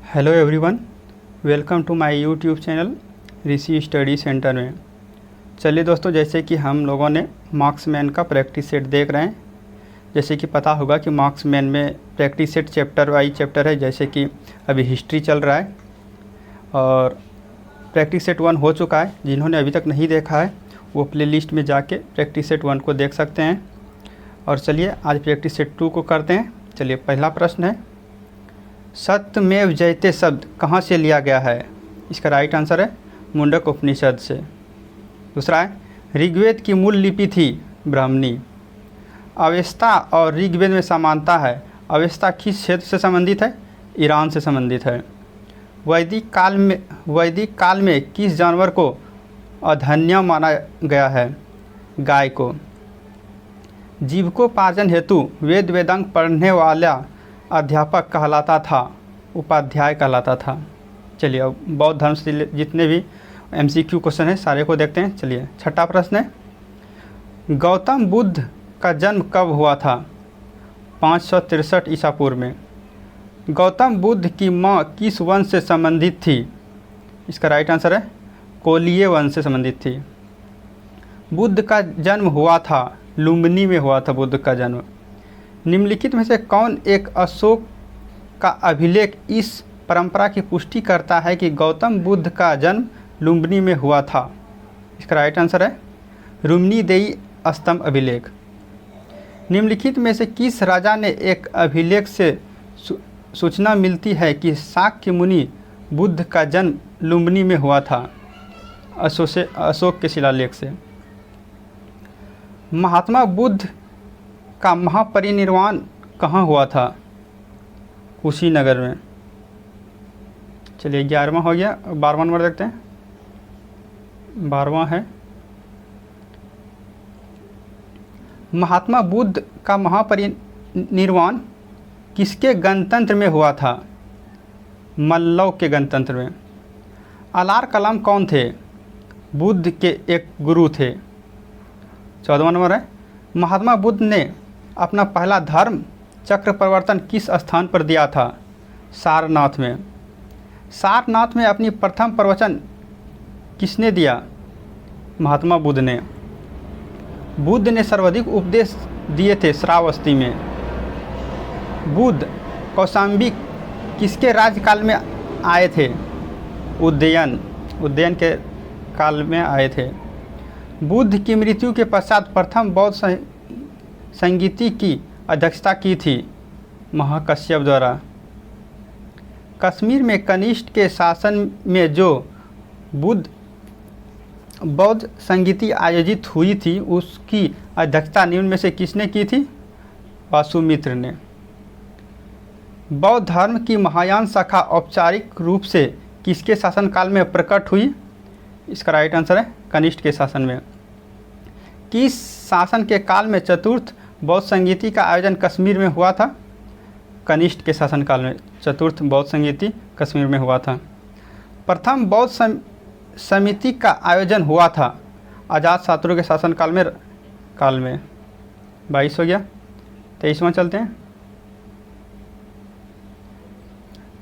Hello everyone, welcome to my YouTube channel Rishi study centre में। चलिए दोस्तों, जैसे कि हम लोगों ने मार्क्समैन का प्रैक्टिस सेट देख रहे हैं। जैसे कि पता होगा कि मार्क्समैन में practice set chapter wise chapter है। जैसे कि अभी हिस्ट्री चल रहा है और प्रैक्टिस सेट 1 हो चुका है। जिन्होंने अभी तक नहीं देखा है वो प्लेलिस्ट में जाके प्रैक्टिस सेट 1 को देख सकते हैं। और चलिए आज प्रैक्टिस सेट 2 को करते हैं। चलिए, पहला प्रश्न है, सत्यमेव जयते शब्द कहाँ से लिया गया है? इसका राइट आंसर है मुंडक उपनिषद से। दूसरा है, ऋग्वेद की मूल लिपि थी ब्राह्मणी। अवेस्ता और ऋग्वेद में समानता है। अवेस्ता किस क्षेत्र से संबंधित है? ईरान से संबंधित है। वैदिक काल में किस जानवर को अधन्य माना गया है? गाय को। जीविकोपार्जन हेतु वेद वेदांग पढ़ने वाला अध्यापक कहलाता था, उपाध्याय कहलाता था। चलिए, अब बौद्ध धर्म से जितने भी MCQ क्वेश्चन है सारे को देखते हैं। चलिए, छठा प्रश्न है, गौतम बुद्ध का जन्म कब हुआ था? 563 ईसा पूर्व में। गौतम बुद्ध की माँ किस वंश से संबंधित थी? इसका राइट आंसर है कोलीय वंश से संबंधित थी। बुद्ध का जन्म हुआ था लुम्बिनी में हुआ था बुद्ध का जन्म। निम्नलिखित में से कौन एक अशोक का अभिलेख इस परंपरा की पुष्टि करता है कि गौतम बुद्ध का जन्म लुम्बिनी में हुआ था? इसका राइट आंसर है रुम्नीदेई स्तंभ अभिलेख। निम्नलिखित में से किस राजा ने एक अभिलेख से सूचना मिलती है कि शाक्य मुनि बुद्ध का जन्म लुम्बिनी में हुआ था? अशोक के शिलालेख से। महात्मा बुद्ध का महापरिनिर्वाण कहाँ हुआ था? कुशीनगर में। चलिए, 11वां हो गया। 12वां नंबर देखते हैं। 12वां है, महात्मा बुद्ध का महापरिनिर्वाण किसके गणतंत्र में हुआ था? मल्लव के गणतंत्र में। अलार कलाम कौन थे? बुद्ध के एक गुरु थे। 14वां नंबर है, महात्मा बुद्ध ने अपना पहला धर्म चक्र परिवर्तन किस स्थान पर दिया था? सारनाथ में। सारनाथ में अपनी प्रथम प्रवचन किसने दिया? महात्मा बुद्ध ने। बुद्ध ने सर्वाधिक उपदेश दिए थे श्रावस्ती में। बुद्ध कौशाम्बी किसके राज्यकाल में आए थे? उदयन के काल में आए थे। बुद्ध की मृत्यु के पश्चात प्रथम बौद्ध संगीति की अध्यक्षता की थी महाकश्यप द्वारा। कश्मीर में कनिष्ठ के शासन में जो बौद्ध संगीति आयोजित हुई थी उसकी अध्यक्षता निम्न में से किसने की थी? वासुमित्र ने। बौद्ध धर्म की महायान शाखा औपचारिक रूप से किसके शासनकाल में प्रकट हुई? इसका राइट आंसर है कनिष्ठ के शासन में। किस शासन के काल में चतुर्थ बौद्ध संगीति का आयोजन कश्मीर में हुआ था? कनिष्ठ के शासनकाल में चतुर्थ बौद्ध संगीति कश्मीर में हुआ था। प्रथम बौद्ध समिति का आयोजन हुआ था अजातशत्रु के शासनकाल में। 22 हो गया। 23वां चलते हैं।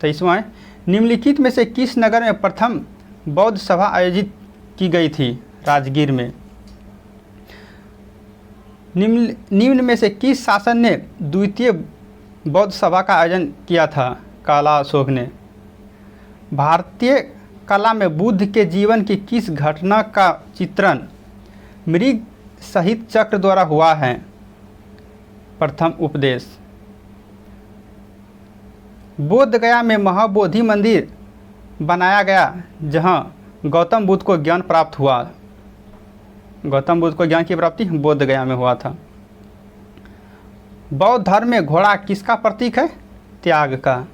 23वां है, निम्नलिखित में से किस नगर में प्रथम बौद्ध सभा आयोजित की गई थी? राजगीर में। निम्न में से किस शासन ने द्वितीय बौद्ध सभा का आयोजन किया था? काला अशोक ने। भारतीय कला में बुद्ध के जीवन की किस घटना का चित्रण मृग सहित चक्र द्वारा हुआ है? प्रथम उपदेश। बोध गया में महाबोधि मंदिर बनाया गया जहां गौतम बुद्ध को ज्ञान प्राप्त हुआ। गौतम बुद्ध को ज्ञान की प्राप्ति बोध गया में हुआ था। बौद्ध धर्म में घोड़ा किसका प्रतीक है? त्याग का।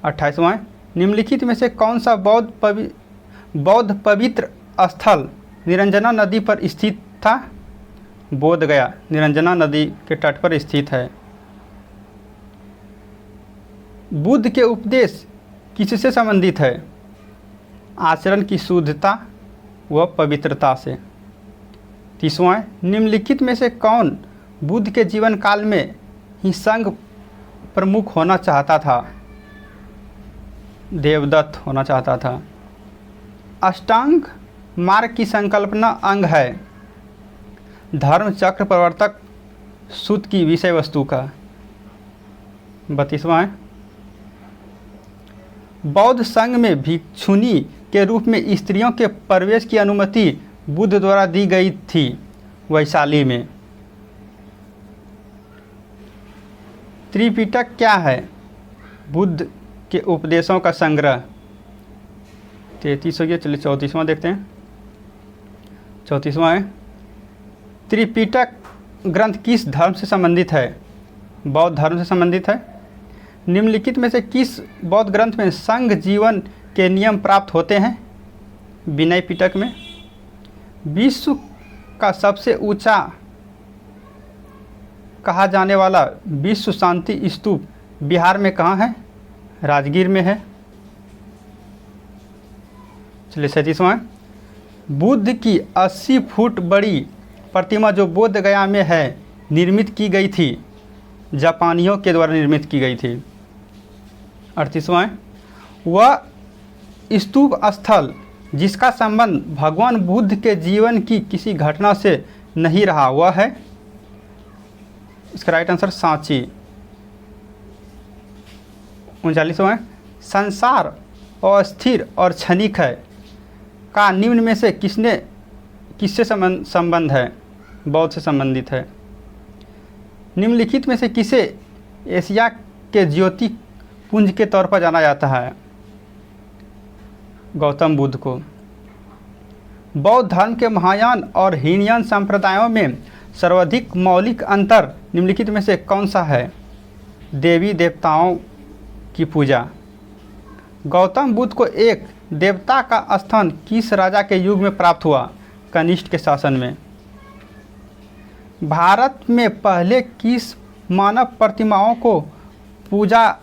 28वां, निम्नलिखित में से कौन सा बौद्ध पवित्र स्थल निरंजना नदी पर स्थित था? बोध गया निरंजना नदी के तट पर स्थित है। बुद्ध के उपदेश किससे संबंधित है? आचरण की शुद्धता व पवित्रता से। 30वां, निम्नलिखित में से कौन बुद्ध के जीवन काल में ही संघ प्रमुख होना चाहता था? देवदत्त होना चाहता था। अष्टांग मार्ग की संकल्पना अंग है धर्म चक्र प्रवर्तक सूत की विषय वस्तु का। 32वां है, बौद्ध संघ में भिक्षुनी के रूप में स्त्रियों के प्रवेश की अनुमति बुद्ध द्वारा दी गई थी वैशाली में। त्रिपिटक क्या है? बुद्ध के उपदेशों का संग्रह। 33 हो गया, चलिए 34वां देखते हैं। 34वां है, त्रिपिटक ग्रंथ किस धर्म से संबंधित है? बौद्ध धर्म से संबंधित है। निम्नलिखित में से किस बौद्ध ग्रंथ में संघ जीवन के नियम प्राप्त होते हैं? विनय पिटक में। विश्व का सबसे ऊंचा कहा जाने वाला विश्व शांति स्तूप बिहार में कहाँ है? राजगीर में है। चलिए 37वां, बुद्ध की 80 फुट बड़ी प्रतिमा जो बोध गया में है निर्मित की गई थी, जापानियों के द्वारा निर्मित की गई थी। 38वां, वह स्तूप स्थल जिसका संबंध भगवान बुद्ध के जीवन की किसी घटना से नहीं रहा वह है? इसका राइट आंसर सांची। 39वां, संसार अस्थिर और क्षणिक है का निम्न में से किससे संबंध है? बौद्ध से संबंधित है। निम्नलिखित में से किसे एशिया के ज्योति पुंज के तौर पर जाना जाता है? गौतम बुद्ध को। बौद्ध धर्म के महायान और हीनयान संप्रदायों में सर्वाधिक मौलिक अंतर निम्नलिखित में से कौन सा है? देवी देवताओं की पूजा। गौतम बुद्ध को एक देवता का स्थान किस राजा के युग में प्राप्त हुआ? कनिष्ठ के शासन में। भारत में पहले किस मानव प्रतिमाओं को पूजा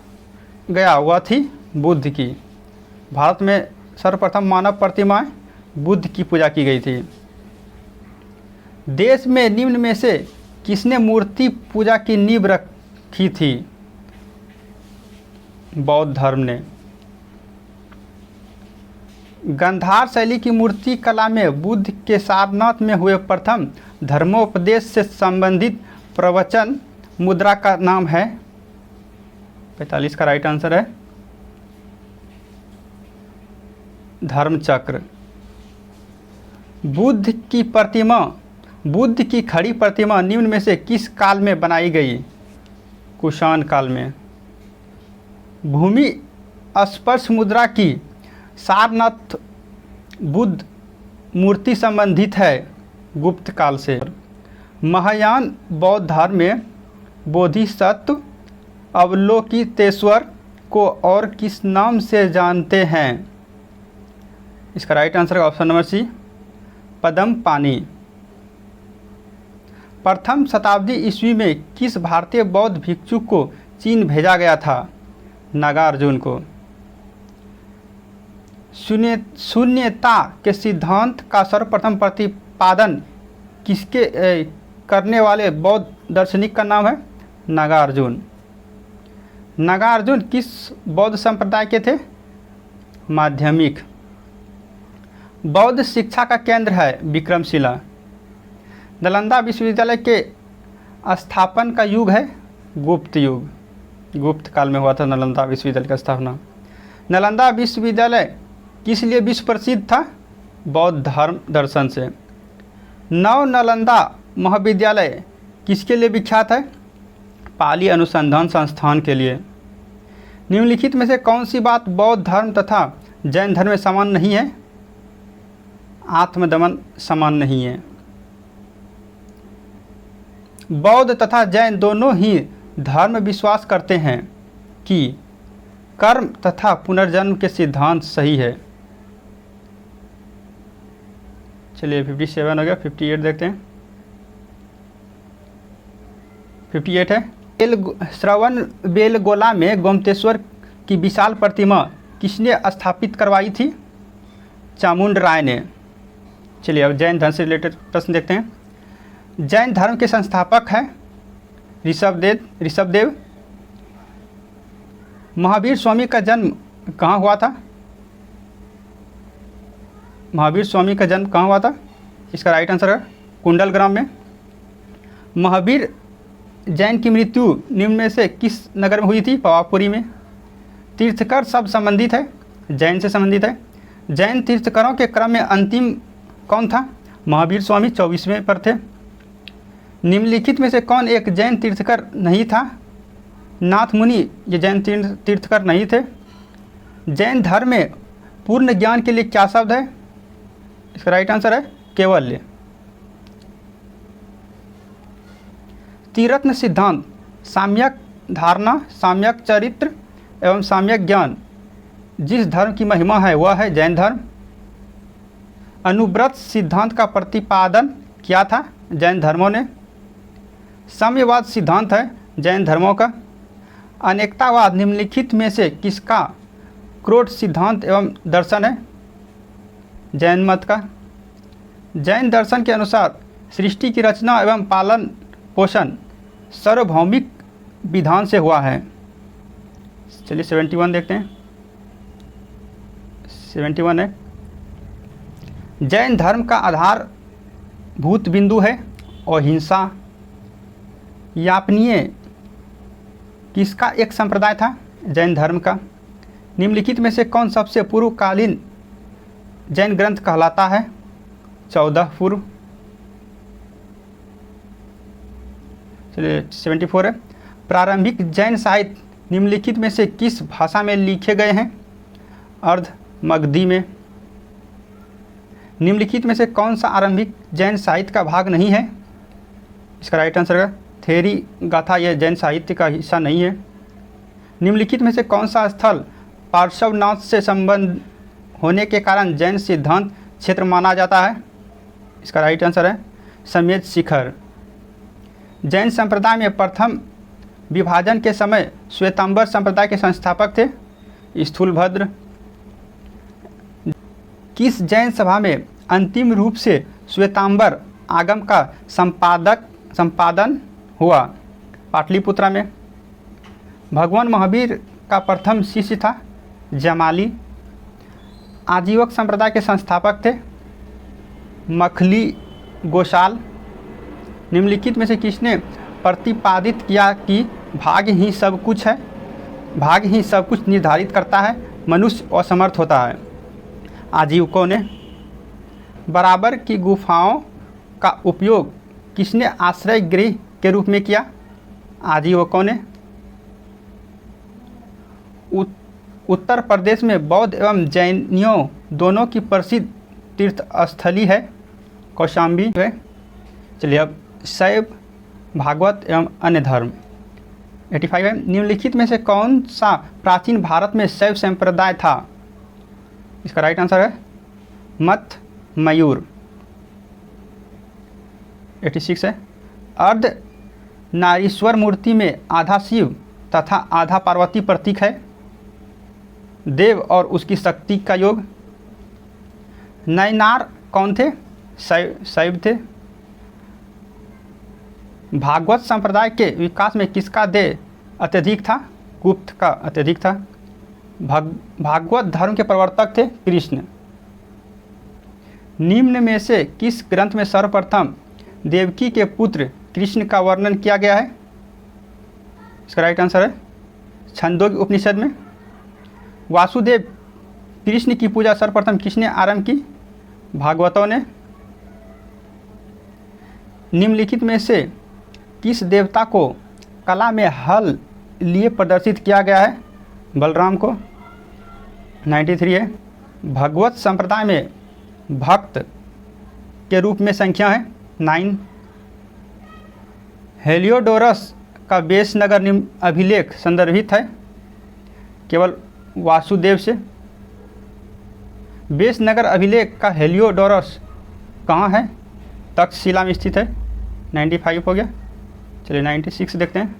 गया हुआ थी? बुद्ध की। भारत में सर्वप्रथम मानव प्रतिमाएं बुद्ध की पूजा की गई थी। देश में निम्न में से किसने मूर्ति पूजा की नींव रखी थी? बौद्ध धर्म ने। गंधार शैली की मूर्ति कला में बुद्ध के सारनाथ में हुए प्रथम धर्मोपदेश से संबंधित प्रवचन मुद्रा का नाम है? 45 का राइट आंसर है धर्मचक्र। बुद्ध की खड़ी प्रतिमा निम्न में से किस काल में बनाई गई? कुषाण काल में। भूमि स्पर्श मुद्रा की सारनाथ बुद्ध मूर्ति संबंधित है गुप्त काल से। महायान बौद्ध धर्म में बोधिसत्व अवलोकितेश्वर को और किस नाम से जानते हैं? इसका राइट आंसर है ऑप्शन नंबर सी, पद्म पानी। प्रथम शताब्दी ईस्वी में किस भारतीय बौद्ध भिक्षु को चीन भेजा गया था? नागार्जुन को। शून्यता के सिद्धांत का सर्वप्रथम प्रतिपादन किसके करने वाले बौद्ध दार्शनिक का नाम है? नागार्जुन। नागार्जुन किस बौद्ध संप्रदाय के थे? माध्यमिक। बौद्ध शिक्षा का केंद्र है विक्रमशिला। नालंदा विश्वविद्यालय के स्थापन का युग है गुप्त युग। गुप्त काल में हुआ था नालंदा विश्वविद्यालय का स्थापना। नालंदा विश्वविद्यालय किस लिए विश्व प्रसिद्ध था? बौद्ध धर्म दर्शन से। नव नालंदा महाविद्यालय किसके लिए विख्यात है? पाली अनुसंधान संस्थान के लिए। निम्नलिखित में से कौन सी बात बौद्ध धर्म तथा जैन धर्म में समान नहीं है? आत्मदमन समान नहीं है। बौद्ध तथा जैन दोनों ही धर्म विश्वास करते हैं कि कर्म तथा पुनर्जन्म के सिद्धांत सही है। चलिए 57 हो गया, 58 देखते हैं। 58 है, श्रवण बेलगोला में गोमतेश्वर की विशाल प्रतिमा किसने स्थापित करवाई थी? चामुंड राय ने। चलिए अब जैन धर्म से रिलेटेड प्रश्न देखते हैं। जैन धर्म के संस्थापक हैं ऋषभदेव। महावीर स्वामी का जन्म कहाँ हुआ था? महावीर स्वामी का जन्म कहाँ हुआ था? इसका राइट आंसर है कुंडलग्राम में। महावीर जैन की मृत्यु निम्न में से किस नगर में हुई थी? पावापुरी में। तीर्थकर शब्द संबंधित है, जैन से संबंधित है। जैन तीर्थकरों के क्रम में अंतिम कौन था? महावीर स्वामी 24वें पर थे। निम्नलिखित में से कौन एक जैन तीर्थकर नहीं था? नाथ मुनि ये जैन तीर्थकर नहीं थे। जैन धर्म में पूर्ण ज्ञान के लिए क्या शब्द है? इसका राइट आंसर है केवल्य। त्रिरत्न सिद्धांत साम्यक धारणा, साम्यक चरित्र एवं साम्यक ज्ञान जिस धर्म की महिमा है वह है जैन धर्म। अनुव्रत सिद्धांत का प्रतिपादन किया था जैन धर्मों ने। साम्यवाद सिद्धांत है जैन धर्मों का। अनेकतावाद निम्नलिखित में से किसका क्रोध सिद्धांत एवं दर्शन है? जैन मत का। जैन दर्शन के अनुसार सृष्टि की रचना एवं पालन पोषण सार्वभौमिक विधान से हुआ है। चलिए 71 देखते हैं। 71 है जैन धर्म का आधार भूत बिंदु है अहिंसा। यापनीय किसका एक संप्रदाय था? जैन धर्म का। निम्नलिखित में से कौन सबसे पूर्वकालीन जैन ग्रंथ कहलाता है? 14 पूर्व। चलिए 74 है प्रारंभिक जैन साहित्य निम्नलिखित में से किस भाषा में लिखे गए हैं? अर्ध मगधी में। निम्नलिखित में से कौन सा आरंभिक जैन साहित्य का भाग नहीं है? इसका राइट आंसर है थेरी गाथा, यह जैन साहित्य का हिस्सा नहीं है। निम्नलिखित में से कौन सा स्थल पार्श्वनाथ से संबंध होने के कारण जैन सिद्धांत क्षेत्र माना जाता है? इसका राइट आंसर है समेत शिखर। जैन संप्रदाय में प्रथम विभाजन के समय श्वेतांबर संप्रदाय के संस्थापक थे स्थूलभद्र। किस जैन सभा में अंतिम रूप से श्वेतांबर आगम का संपादन हुआ? पाटलिपुत्रा में। भगवान महावीर का प्रथम शिष्य था जमाली। आजीवक संप्रदाय के संस्थापक थे मखली गोशाल। निम्नलिखित में से किसने प्रतिपादित किया कि भाग्य ही सब कुछ है? भाग्य ही सब कुछ निर्धारित करता है, मनुष्य असमर्थ होता है। आजीवकों ने। बराबर की गुफाओं का उपयोग किसने आश्रय गृह के रूप में किया? आजीवकों ने। उत्तर प्रदेश में बौद्ध एवं जैनियों दोनों की प्रसिद्ध तीर्थस्थली है कौशाम्बी है। चलिए अब शैव भागवत एवं अन्य धर्म 85 है निम्नलिखित में से कौन सा प्राचीन भारत में शैव संप्रदाय था? इसका राइट आंसर है मत मयूर। 86 है अर्ध नारीश्वर मूर्ति में आधा शिव तथा आधा पार्वती प्रतीक है। देव और उसकी शक्ति का योग। नयनार कौन थे? शैव थे। भागवत संप्रदाय के विकास में किसका देय अत्यधिक था? गुप्त का अत्यधिक था। भागवत धर्म के प्रवर्तक थे कृष्ण। निम्न में से किस ग्रंथ में सर्वप्रथम देवकी के पुत्र कृष्ण का वर्णन किया गया है? इसका राइट आंसर है छंदोग्य उपनिषद में। वासुदेव कृष्ण की पूजा सर्वप्रथम किसने आरंभ की? भागवतों ने। निम्नलिखित में से किस देवता को कला में हल लिए प्रदर्शित किया गया है? बलराम को। 93 है भगवत संप्रदाय में भक्त के रूप में संख्या है 9। हेलियोडोरस का बेस नगर अभिलेख संदर्भित है केवल वासुदेव से। बेस नगर अभिलेख का हेलियोडोरस कहाँ है? तक्षशिला में स्थित है। 95 हो गया। चलिए 96 देखते हैं।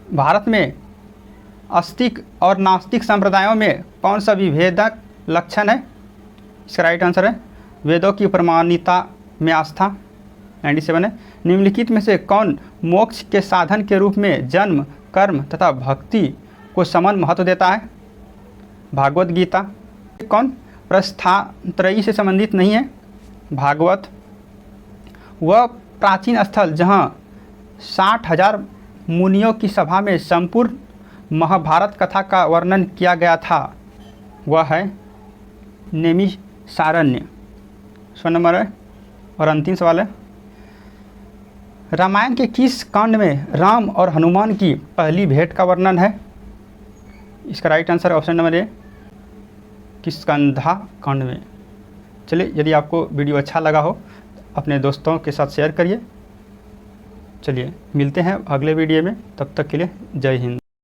भारत में आस्तिक और नास्तिक संप्रदायों में कौन सा विभेदक लक्षण है? इसका राइट आंसर है वेदों की प्रमाणिकता में आस्था। 97 है, निम्नलिखित में से कौन मोक्ष के साधन के रूप में जन्म, कर्म तथा भक्ति को समान महत्व देता है? भागवत गीता। कौन प्रस्थानत्रयी से संबंधित नहीं है? भागवत। वह प्राचीन स्थल जहाँ 60,000 मुनियों की सभा में संपूर्ण महाभारत कथा का वर्णन किया गया था, वह है नैमिषारण्य। 100 नंबर है। और अंतिम सवाल है, रामायण के किस कांड में राम और हनुमान की पहली भेंट का वर्णन है? इसका right answer option number A, Kishkindha कांड में। चलिए, यदि आपको वीडियो अच्छा लगा हो अपने दोस्तों के साथ शेयर करिए। चलिए मिलते हैं अगले वीडियो में, तब तक के लिए जय हिंद।